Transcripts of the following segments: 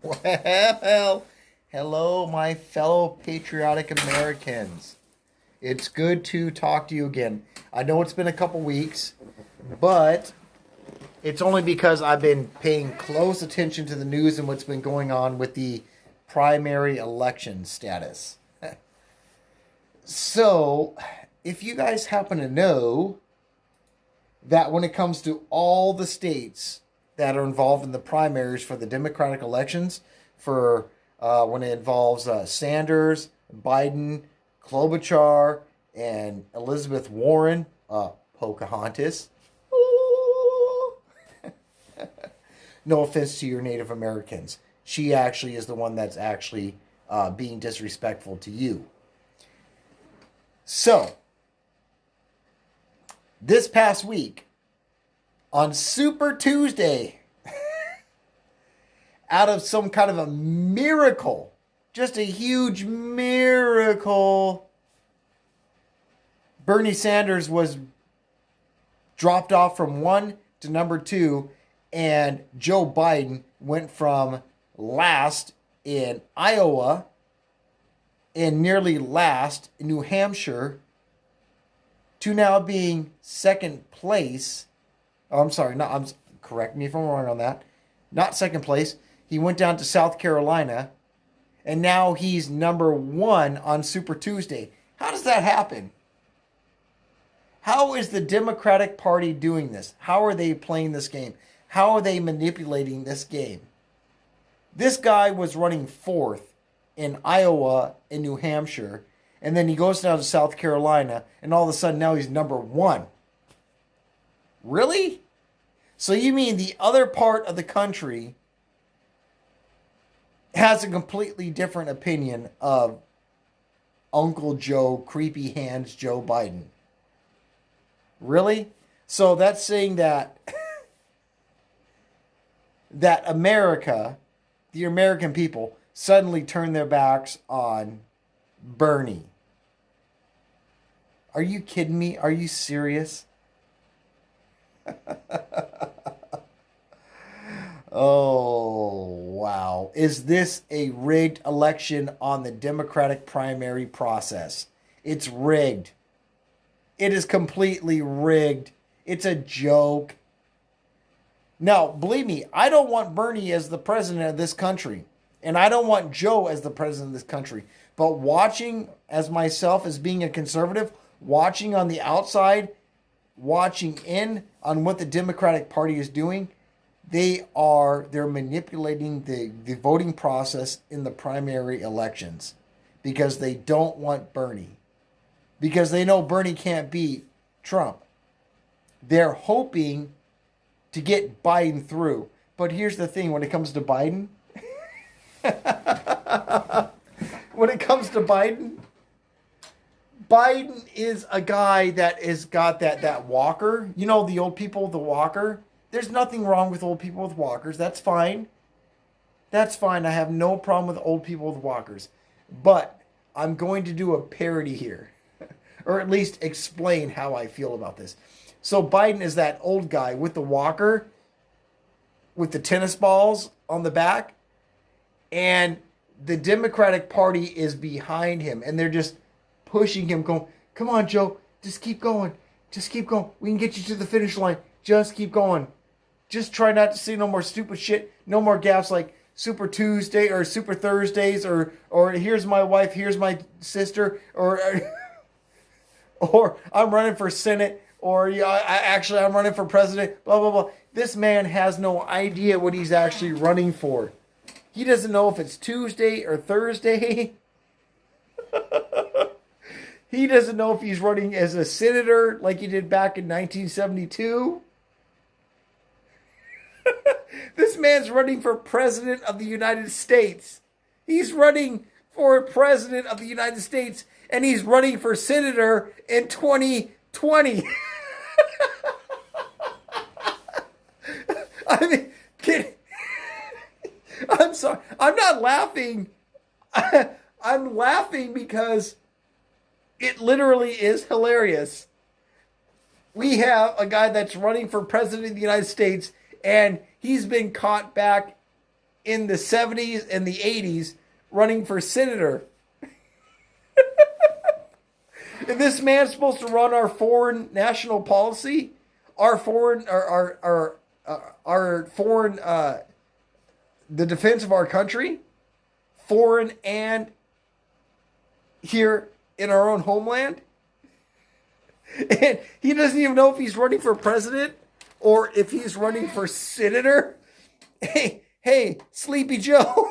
Well, hello, my fellow patriotic Americans. It's good to talk to you again. I know it's been a couple weeks, but it's only because I've been paying close attention to the news and what's been going on with the primary election status. So, if you guys happen to know that when it comes to all the states that are involved in the primaries for the Democratic elections, for when it involves Sanders, Biden, Klobuchar, and Elizabeth Warren, Pocahontas. No offense to your Native Americans. She actually is the one that's actually being disrespectful to you. So, this past week, on Super Tuesday, out of some kind of a miracle, just a huge miracle, Bernie Sanders was dropped off from 1 to number 2, and Joe Biden went from last in Iowa and nearly last in New Hampshire to now being second place. Oh, I'm sorry. Correct me if I'm wrong on that. Not second place. He went down to South Carolina, and now he's number 1 on Super Tuesday. How does that happen? How is the Democratic Party doing this? How are they playing this game? How are they manipulating this game? This guy was running 4th in Iowa and New Hampshire, and then he goes down to South Carolina, and all of a sudden now he's number 1. Really? So you mean the other part of the country has a completely different opinion of Uncle Joe, Creepy Hands Joe Biden? Really? So that's saying that that America, the American people, suddenly turn their backs on Bernie. Are you kidding me? Are you serious? Oh, wow. Is this a rigged election on the Democratic primary process? It's rigged. It is completely rigged. It's a joke. Now, believe me, I don't want Bernie as the president of this country. And I don't want Joe as the president of this country. But watching as myself as being a conservative, watching on the outside, watching in on what the Democratic Party is doing, they're manipulating the voting process in the primary elections because they don't want Bernie. Because they know Bernie can't beat Trump. They're hoping to get Biden through. But here's the thing, when it comes to Biden, Biden is a guy that has got that walker. You know, the old people with the walker? There's nothing wrong with old people with walkers. That's fine. That's fine. I have no problem with old people with walkers. But I'm going to do a parody here. Or at least explain how I feel about this. So Biden is that old guy with the walker, with the tennis balls on the back. And the Democratic Party is behind him. And they're just pushing him, going, come on, Joe, just keep going. Just keep going. We can get you to the finish line. Just keep going. Just try not to say no more stupid shit. No more gaffes like Super Tuesday or Super Thursdays or here's my wife, here's my sister, or I'm running for Senate, or I'm running for president, blah, blah, blah. This man has no idea what he's actually running for. He doesn't know if it's Tuesday or Thursday. He doesn't know if he's running as a senator like he did back in 1972. This man's running for president of the United States. He's running for president of the United States, and he's running for senator in 2020. I mean, I'm sorry. I'm not laughing. I'm laughing because it literally is hilarious. We have a guy that's running for president of the United States, and he's been caught back in the 70s and the 80s running for senator. And this man's supposed to run our foreign national policy, our foreign, our foreign, the defense of our country, foreign and here in our own homeland. And he doesn't even know if he's running for president or if he's running for senator. Hey, Sleepy Joe.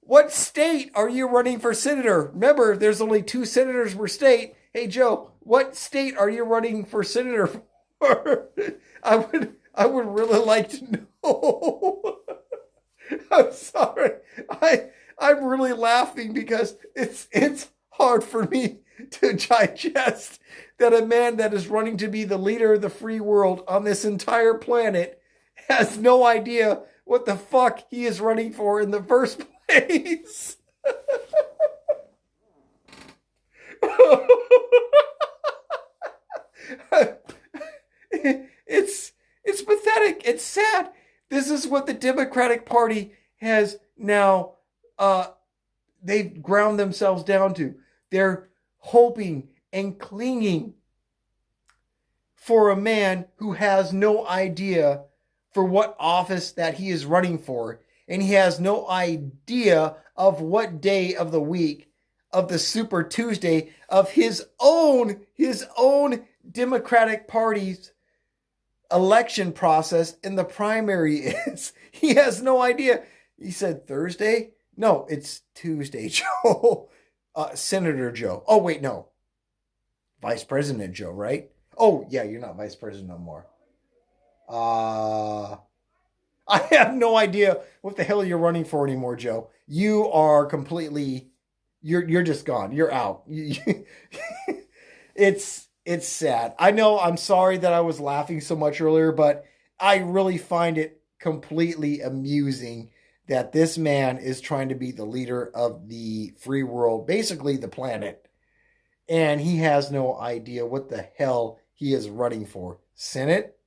What state are you running for senator? Remember, there's only 2 senators per state. Hey, Joe, what state are you running for senator for? I would really like to know. I'm sorry. I'm really laughing because it's hard for me to digest that a man that is running to be the leader of the free world on this entire planet has no idea what the fuck he is running for in the first place. It's pathetic. It's sad. This is what the Democratic Party has now they've ground themselves down to. They're hoping and clinging for a man who has no idea for what office that he is running for. And he has no idea of what day of the week of the Super Tuesday of his own Democratic Party's election process in the primary is. He has no idea. He said Thursday? No, it's Tuesday, Joe. Senator Joe. Oh, wait, no. Vice President Joe, right? Oh, yeah, you're not Vice President no more. I have no idea what the hell you're running for anymore, Joe. You are completely, you're just gone. You're out. It's sad. I know. I'm sorry that I was laughing so much earlier, but I really find it completely amusing that this man is trying to be the leader of the free world, basically the planet, and he has no idea what the hell he is running for. Senate?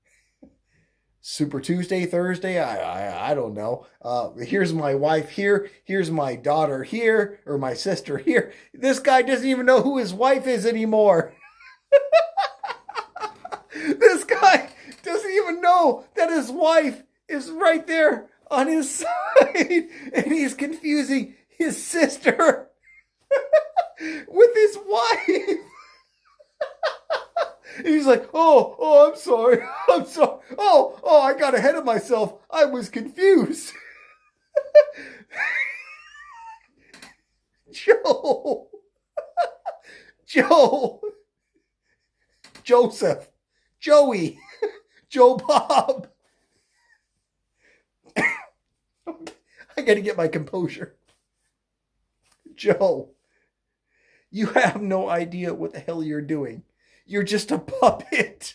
Super Tuesday, Thursday, I don't know. Here's my wife here. Here's my daughter here, or my sister here. This guy doesn't even know who his wife is anymore. This guy doesn't even know that his wife is right there on his side. And he's confusing his sister with his wife. And he's like, oh, I'm sorry. Oh, I got ahead of myself. I was confused. Joseph, Joey, Joe Bob. I got to get my composure. Joe, you have no idea what the hell you're doing. You're just a puppet.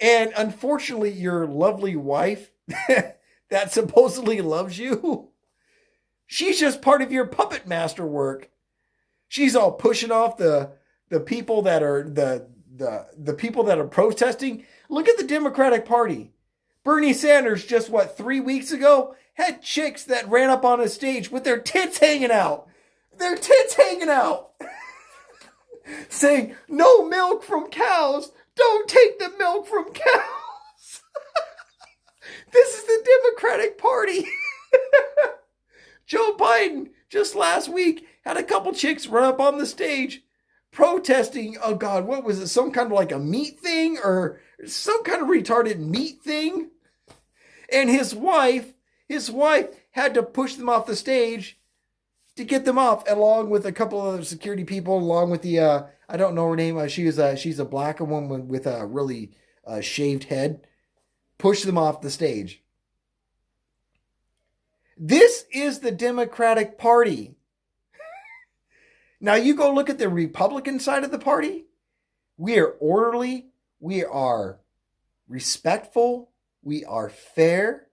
And unfortunately, your lovely wife that supposedly loves you, she's just part of your puppet master work. She's all pushing off the people that are the people that are protesting. Look at the Democratic Party. Bernie Sanders just 3 weeks ago had chicks that ran up on a stage with their tits hanging out. Their tits hanging out. Saying, no milk from cows. Don't take the milk from cows. This is the Democratic Party. Joe Biden, just last week, had a couple chicks run up on the stage protesting, oh God, what was it? Some kind of like a meat thing or some kind of retarded meat thing. And his wife had to push them off the stage to get them off, along with a couple of other security people, along with the, I don't know her name. She's a black woman with a really shaved head. Push them off the stage. This is the Democratic Party. Now you go look at the Republican side of the party. We are orderly. We are respectful. We are fair.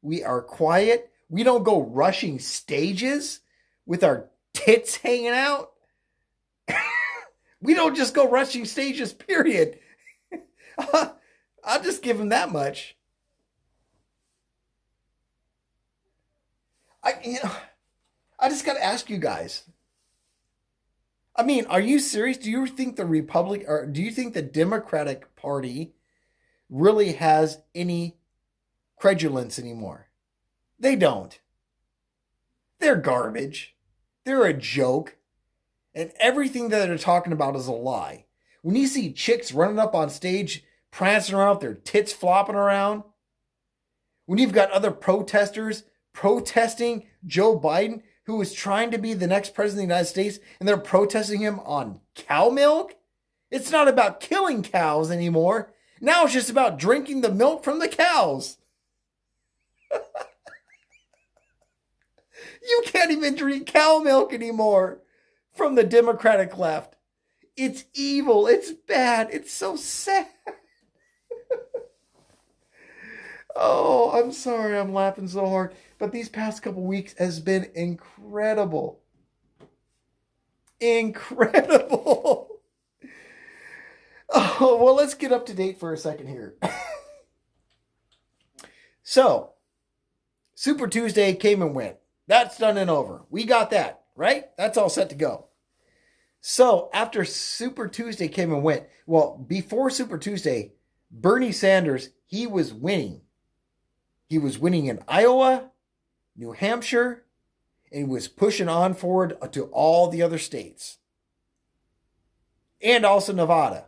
We are quiet. We don't go rushing stages with our tits hanging out. We don't just go rushing stages, period. I'll just give him that much. I just got to ask you guys. I mean, are you serious? Do you think do you think the Democratic Party really has any credulence anymore? They don't. They're garbage. They're a joke. And everything that they're talking about is a lie. When you see chicks running up on stage, prancing around with their tits flopping around, when you've got other protesters protesting Joe Biden, who is trying to be the next president of the United States, and they're protesting him on cow milk, it's not about killing cows anymore. Now it's just about drinking the milk from the cows. You can't even drink cow milk anymore from the Democratic left. It's evil. It's bad. It's so sad. Oh, I'm sorry I'm laughing so hard. But these past couple weeks has been incredible. Incredible. Oh, well, let's get up to date for a second here. So, Super Tuesday came and went. That's done and over. We got that, right? That's all set to go. So, after Super Tuesday came and went, well, before Super Tuesday, Bernie Sanders, he was winning. He was winning in Iowa, New Hampshire, and he was pushing on forward to all the other states. And also Nevada.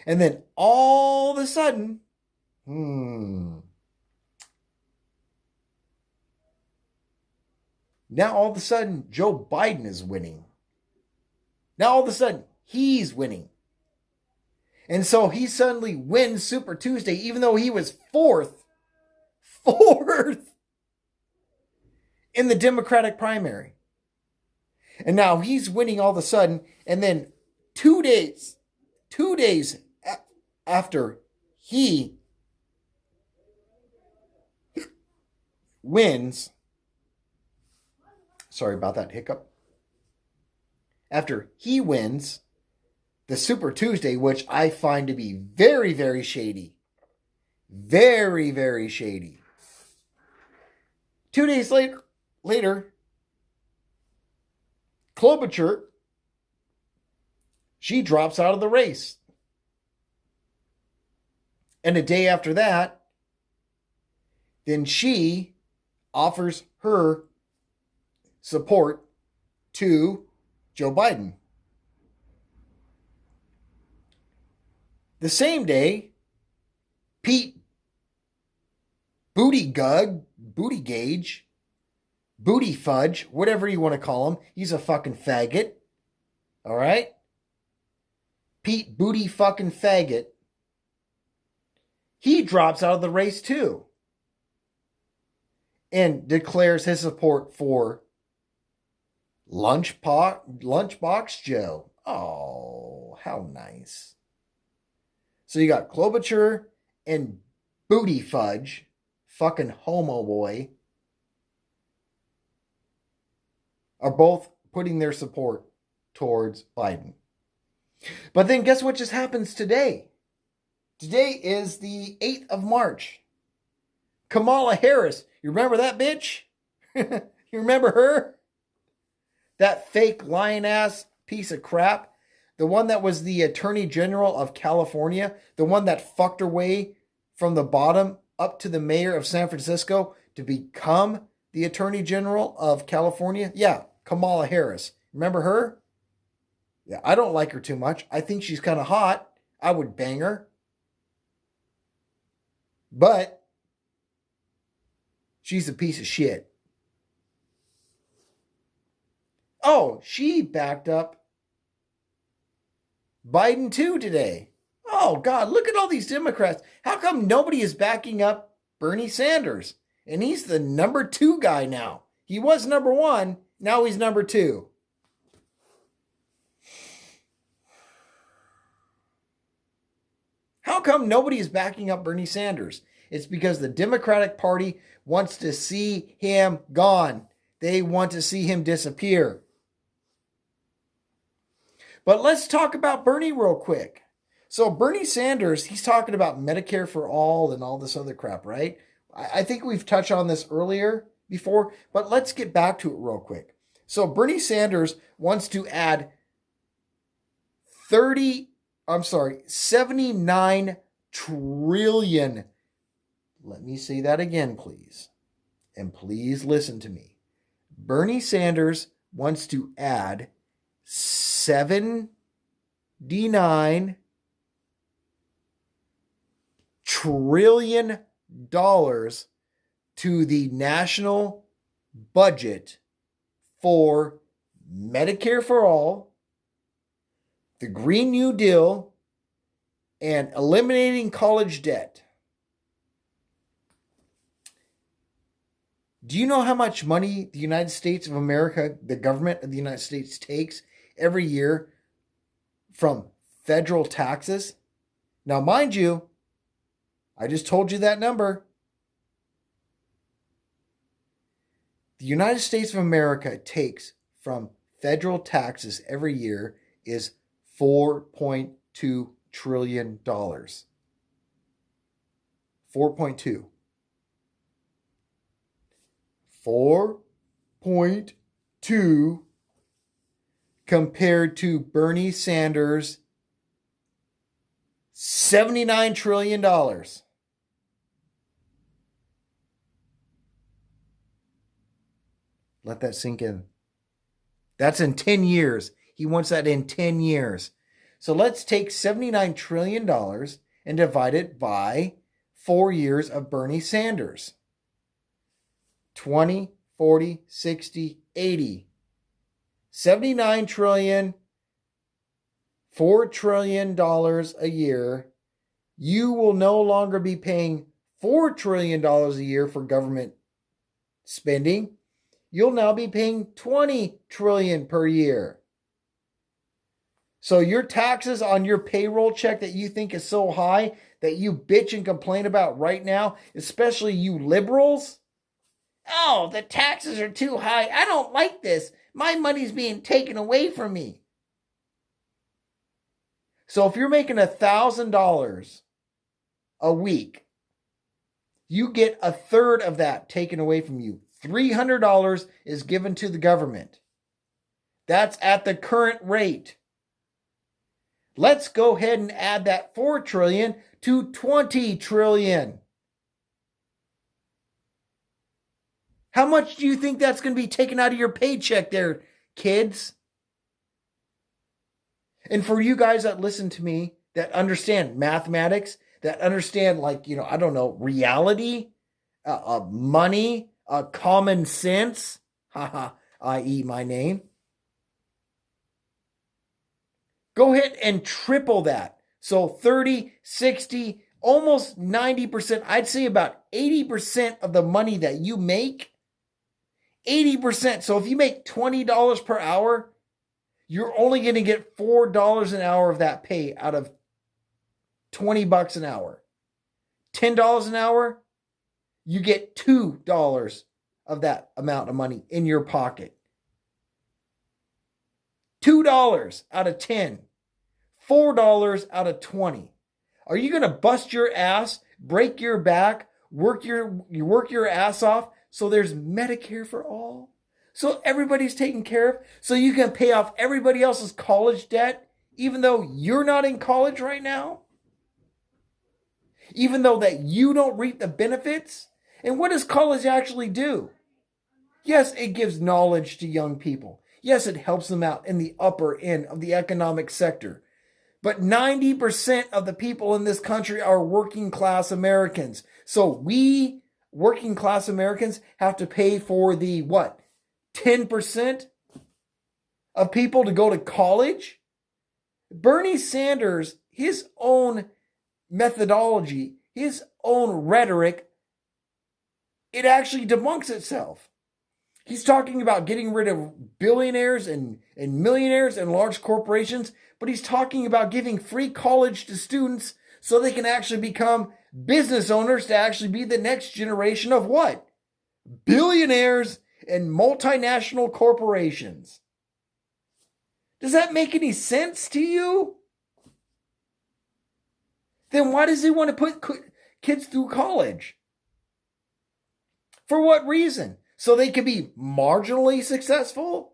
And then all of a sudden, now all of a sudden, Joe Biden is winning. Now all of a sudden, he's winning. And so he suddenly wins Super Tuesday, even though he was fourth in the Democratic primary. And now he's winning all of a sudden. And then 2 days after he wins, sorry about that hiccup. After he wins the Super Tuesday, which I find to be very, very shady. Very, very shady. 2 days later, Klobuchar, she drops out of the race. And a day after that, then she offers her support to Joe Biden. The same day, Pete Buttigieg, Booty Fudge, whatever you want to call him, he's a fucking faggot. All right? Pete Booty fucking faggot. He drops out of the race too. And declares his support for Lunchbox Joe. Oh, how nice. So you got Klobuchar and Booty Fudge, fucking homo boy, are both putting their support towards Biden. But then guess what just happens today? Today is the 8th of March. Kamala Harris, you remember that bitch? You remember her? That fake lying ass piece of crap? The one that was the Attorney General of California? The one that fucked her way from the bottom up to the mayor of San Francisco to become the Attorney General of California? Yeah, Kamala Harris. Remember her? Yeah, I don't like her too much. I think she's kind of hot. I would bang her. But she's a piece of shit. Oh, she backed up Biden too today. Oh, God, look at all these Democrats. How come nobody is backing up Bernie Sanders? And he's the number 2 guy now. He was number 1. Now he's number 2. How come nobody is backing up Bernie Sanders? It's because the Democratic Party wants to see him gone. They want to see him disappear. But let's talk about Bernie real quick. So Bernie Sanders, he's talking about Medicare for all and all this other crap, right? I think we've touched on this earlier before, but let's get back to it real quick. So Bernie Sanders wants to add 79 trillion. Let me say that again, please. And please listen to me. Bernie Sanders wants to add $79 trillion to the national budget for Medicare for all, the Green New Deal, and eliminating college debt. Do you know how much money the United States of America, the government of the United States, takes every year from federal taxes? Now, mind you, I just told you that number. The United States of America takes from federal taxes every year is $4.2 trillion. 4.2. 4.2 compared to Bernie Sanders' $79 trillion. Let that sink in. That's in 10 years. He wants that in 10 years. So let's take $79 trillion and divide it by 4 years of Bernie Sanders. 20, 40, 60, 80. 79 trillion, $4 trillion a year. You will no longer be paying $4 trillion a year for government spending. You'll now be paying 20 trillion per year. So your taxes on your payroll check that you think is so high that you bitch and complain about right now, especially you liberals. Oh, the taxes are too high. I don't like this. My money's being taken away from me. So if you're making $1,000 a week, you get a third of that taken away from you. $300 is given to the government. That's at the current rate. Let's go ahead and add that 4 trillion to 20 trillion. How much do you think that's going to be taken out of your paycheck there, kids? And for you guys that listen to me, that understand mathematics, that understand reality, money, common sense, i.e. my name. Go ahead and triple that. So 30, 60, almost 90%, I'd say about 80% of the money that you make, 80%. So if you make $20 per hour, you're only going to get $4 an hour of that pay out of $20 an hour. $10 an hour, you get $2 of that amount of money in your pocket. $2 out of 10. $4 out of 20. Are you going to bust your ass, break your back, work your ass off so there's Medicare for all? So everybody's taken care of? So you can pay off everybody else's college debt even though you're not in college right now? Even though that you don't reap the benefits? And what does college actually do? Yes, it gives knowledge to young people. Yes, it helps them out in the upper end of the economic sector. But 90% of the people in this country are working class Americans. So we, working class Americans, have to pay for the, 10% of people to go to college? Bernie Sanders, his own methodology, his own rhetoric, it actually debunks itself. He's talking about getting rid of billionaires and millionaires and large corporations, but he's talking about giving free college to students so they can actually become business owners to actually be the next generation of what? Billionaires and multinational corporations. Does that make any sense to you? Then why does he want to put kids through college? For what reason? so they can be marginally successful?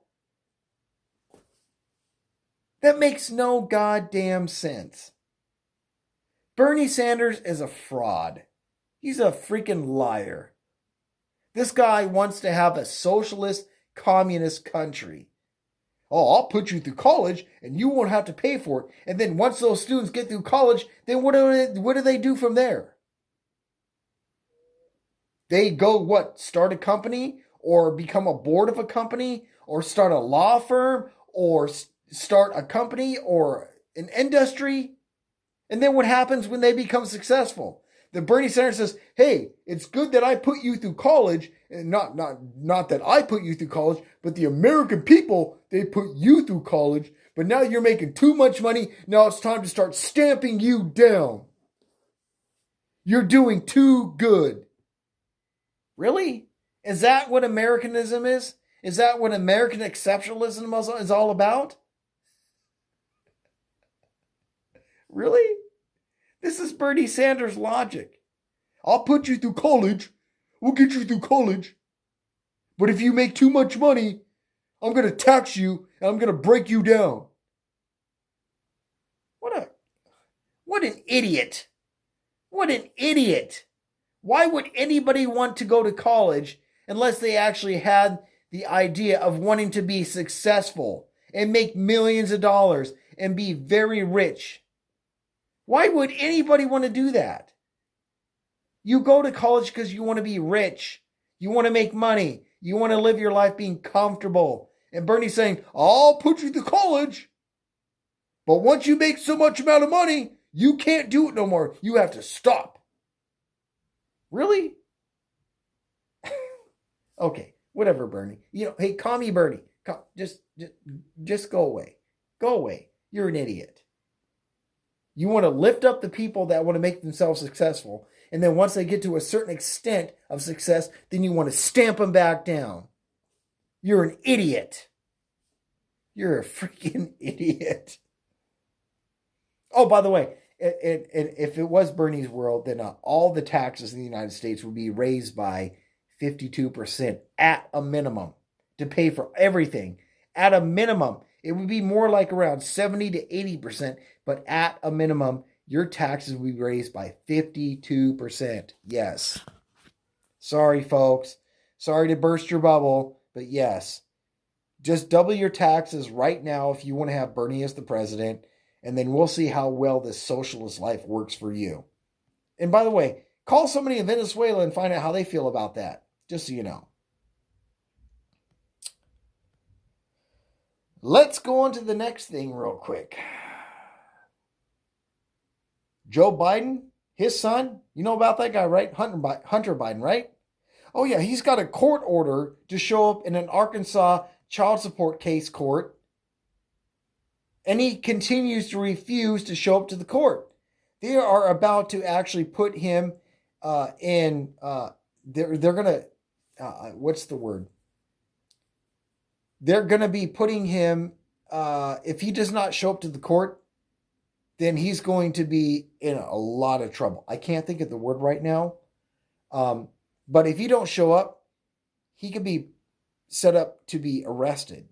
That makes no goddamn sense. Bernie Sanders is a fraud. He's a freaking liar. This guy wants to have a socialist, communist country. Oh, I'll put you through college and you won't have to pay for it. And then once those students get through college, then what do they do from there? They go, what, start a company or become a board of a company or start a law firm or start a company or an industry? And then what happens when they become successful? The Bernie Sanders says, hey, it's good that I put you through college, and not that I put you through college, but the American people, they put you through college, but now you're making too much money. Now it's time to start stamping you down. You're doing too good. Really? Is that what Americanism is? Is that what American exceptionalism is all about? Really? This is Bernie Sanders' logic. I'll put you through college. We'll get you through college. But if you make too much money, I'm going to tax you and I'm going to break you down. What an idiot. What an idiot. Why would anybody want to go to college unless they actually had the idea of wanting to be successful and make millions of dollars and be very rich? Why would anybody want to do that? You go to college because you want to be rich. You want to make money. You want to live your life being comfortable. And Bernie's saying, I'll put you to college. But once you make so much amount of money, you can't do it no more. You have to stop. Really? Okay, whatever, Bernie. Hey, call me Bernie. Just go away. Go away. You're an idiot. You want to lift up the people that want to make themselves successful. And then once they get to a certain extent of success, then you want to stamp them back down. You're an idiot. You're a freaking idiot. Oh, by the way, if it was Bernie's world, then all the taxes in the United States would be raised by 52% at a minimum to pay for everything. At a minimum, it would be more like around 70 to 80%, but at a minimum, your taxes will be raised by 52%. Yes. Sorry, folks. Sorry to burst your bubble, but yes. Just double your taxes right now if you want to have Bernie as the president, and then we'll see how well this socialist life works for you. And by the way, call somebody in Venezuela and find out how they feel about that, just so you know. Let's go on to the next thing real quick. Joe Biden, his son, you know about that guy, right? Hunter Biden, right? Oh yeah, he's got a court order to show up in an Arkansas child support case court. And he continues to refuse to show up to the court. They are about to actually put him in, they're going to, what's the word? They're going to be putting him, if he does not show up to the court, then he's going to be in a lot of trouble. I can't think of the word right now. But if he don't show up, he could be set up to be arrested.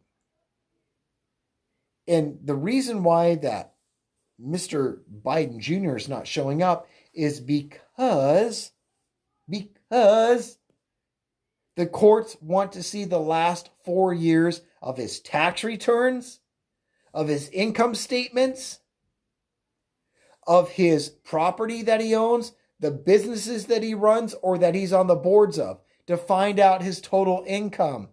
And the reason why that Mr. Biden Jr. is not showing up is because the courts want to see the last 4 years of his tax returns, of his income statements, of his property that he owns, the businesses that he runs or that he's on the boards of, to find out his total income,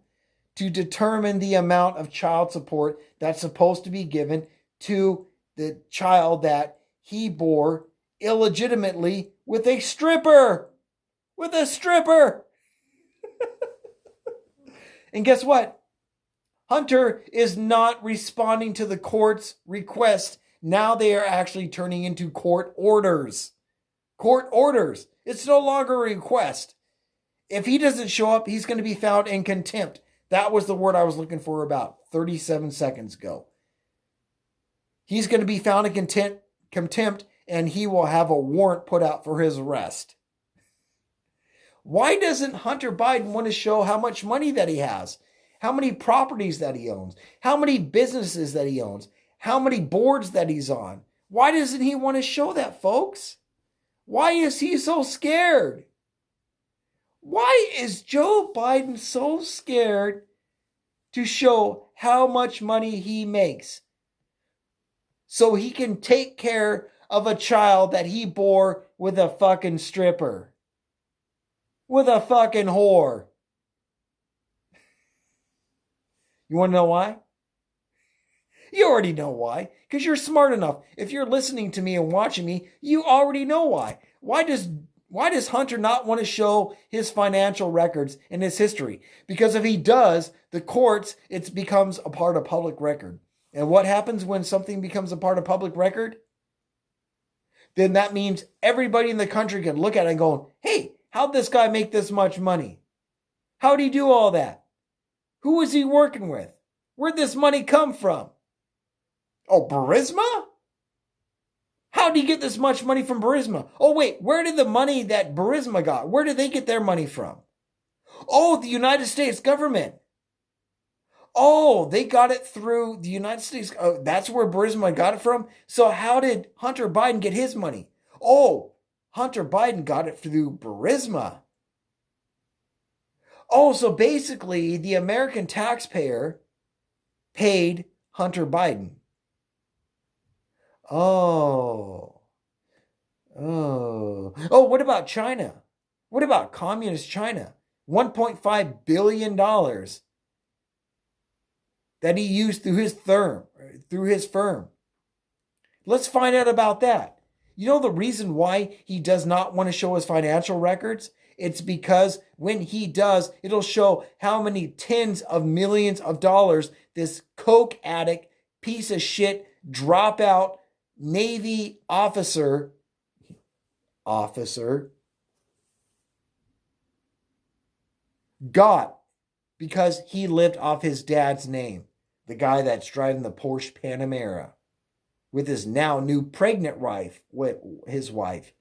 to determine the amount of child support that's supposed to be given to the child that he bore illegitimately with a stripper. With a stripper. And guess what? Hunter is not responding to the court's request. Now they are actually turning into court orders. Court orders. It's no longer a request. If he doesn't show up, he's going to be found in contempt. That was the word I was looking for about 37 seconds ago. He's going to be found in contempt, and he will have a warrant put out for his arrest. Why doesn't Hunter Biden want to show how much money that he has? How many properties that he owns? How many businesses that he owns? How many boards that he's on? Why doesn't he want to show that, folks? Why is he so scared? Why is Joe Biden so scared to show how much money he makes so he can take care of a child that he bore with a fucking stripper? With a fucking whore. You want to know why? You already know why. Because you're smart enough. If you're listening to me and watching me, you already know why. Why does Hunter not want to show his financial records and his history? Because if he does, the courts, it becomes a part of public record. And what happens when something becomes a part of public record? Then that means everybody in the country can look at it and go, hey, how'd this guy make this much money? How'd he do all that? Who was he working with? Where'd this money come from? Oh, Burisma? How did he get this much money from Burisma? Oh, wait, where did the money that Burisma got? Where did they get their money from? Oh, the United States government. Oh, they got it through the United States. Oh, that's where Burisma got it from? So how did Hunter Biden get his money? Oh, Hunter Biden got it through Burisma. Oh, so basically the American taxpayer paid Hunter Biden. Oh, what about China? What about communist China? $1.5 billion that he used through his firm. Let's find out about that. You know the reason why he does not want to show his financial records? It's because when he does, it'll show how many tens of millions of dollars this coke addict, piece of shit, dropout Navy officer got because he lived off his dad's name, the guy that's driving the Porsche Panamera with his now new pregnant wife, his wife.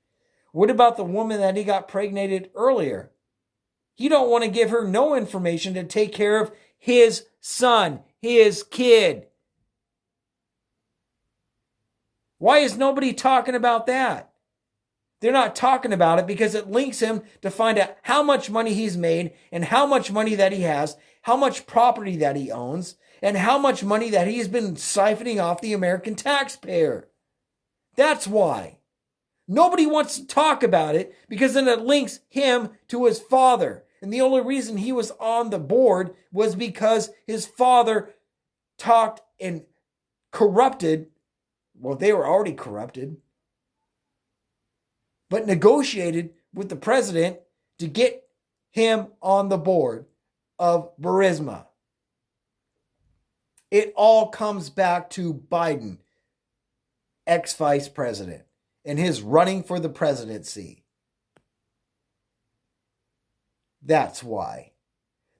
What about the woman that he got pregnated earlier? He don't want to give her no information to take care of his son, his kid. Why is nobody talking about that? They're not talking about it because it links him to find out how much money he's made and how much money that he has, how much property that he owns, and how much money that he's been siphoning off the American taxpayer. That's why. Nobody wants to talk about it because then it links him to his father. And the only reason he was on the board was because his father talked and corrupted. Well, they were already corrupted, but negotiated with the president to get him on the board of Burisma. It all comes back to Biden, ex-vice president, and his running for the presidency. That's why.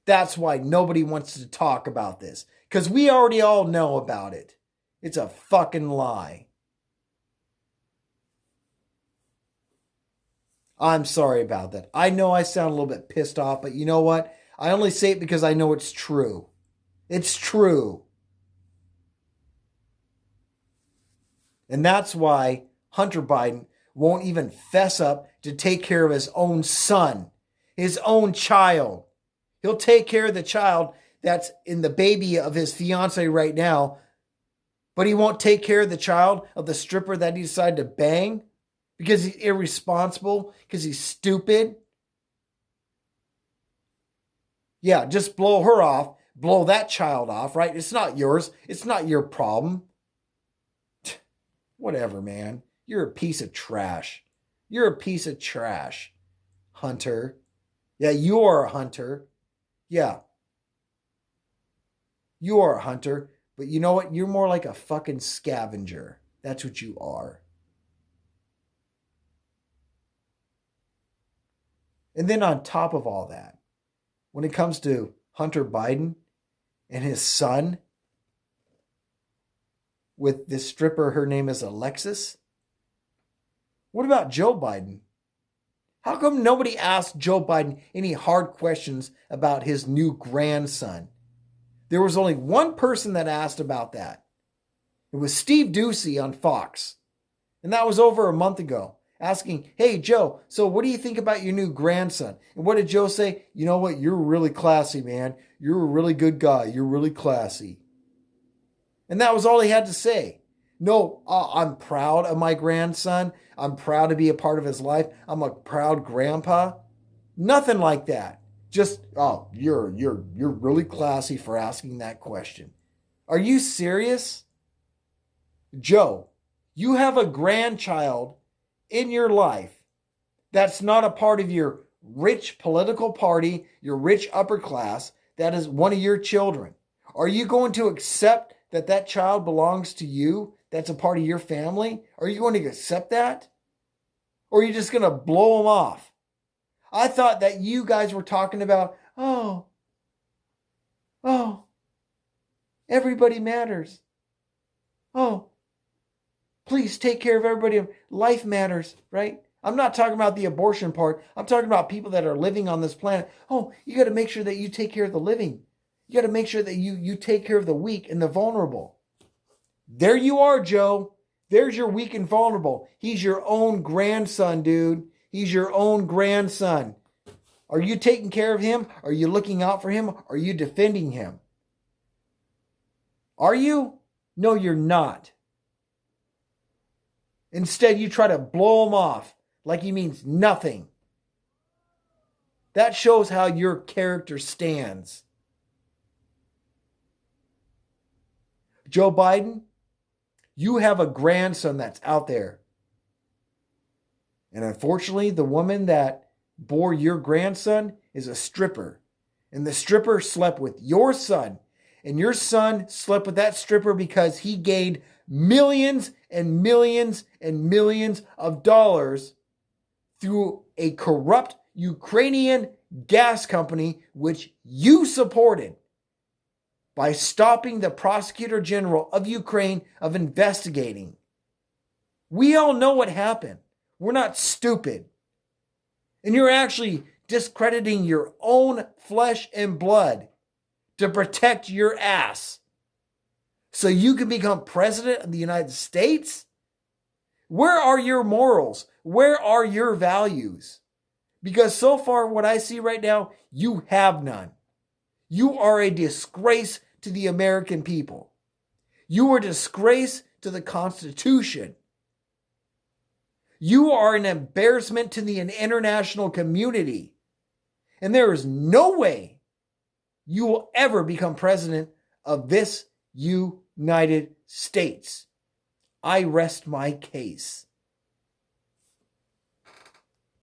That's why nobody wants to talk about this. Because we already all know about it. It's a fucking lie. I'm sorry about that. I know I sound a little bit pissed off, but you know what? I only say it because I know it's true. It's true. And that's why Hunter Biden won't even fess up to take care of his own son, his own child. He'll take care of the child that's in the baby of his fiance right now, but he won't take care of the child of the stripper that he decided to bang because he's irresponsible, because he's stupid. Yeah, just blow her off, blow that child off, right? It's not yours. It's not your problem. Whatever, man. You're a piece of trash. You're a piece of trash, Hunter. Yeah, you are a hunter. Yeah. You are a hunter. But you know what? You're more like a fucking scavenger. That's what you are. And then on top of all that, when it comes to Hunter Biden and his son with this stripper, her name is Alexis. What about Joe Biden? How come nobody asked Joe Biden any hard questions about his new grandson? There was only one person that asked about that. It was Steve Ducey on Fox. And that was over a month ago, asking, hey, Joe, so what do you think about your new grandson? And what did Joe say? You know what? You're really classy, man. You're a really good guy. You're really classy. And that was all he had to say. No, I'm proud of my grandson. I'm proud to be a part of his life. I'm a proud grandpa. Nothing like that. Just, oh, you're really classy for asking that question. Are you serious? Joe, you have a grandchild in your life that's not a part of your rich political party, your rich upper class, that is one of your children. Are you going to accept that that child belongs to you? That's a part of your family? Are you going to accept that? Or are you just going to blow them off? I thought that you guys were talking about, oh, everybody matters. Oh, please take care of everybody. Life matters, right? I'm not talking about the abortion part. I'm talking about people that are living on this planet. Oh, you got to make sure that you take care of the living. You got to make sure that you take care of the weak and the vulnerable. There you are, Joe. There's your weak and vulnerable. He's your own grandson, dude. He's your own grandson. Are you taking care of him? Are you looking out for him? Are you defending him? Are you? No, you're not. Instead, you try to blow him off like he means nothing. That shows how your character stands. Joe Biden, you have a grandson that's out there. And unfortunately, the woman that bore your grandson is a stripper. And the stripper slept with your son. And your son slept with that stripper because he gained millions and millions and millions of dollars through a corrupt Ukrainian gas company, which you supported by stopping the prosecutor general of Ukraine of investigating. We all know what happened. We're not stupid. And you're actually discrediting your own flesh and blood to protect your ass so you can become president of the United States? Where are your morals? Where are your values? Because so far what I see right now, you have none. You are a disgrace to the American people. You are a disgrace to the Constitution. You are an embarrassment to the international community. And there is no way you will ever become president of this United States. I rest my case.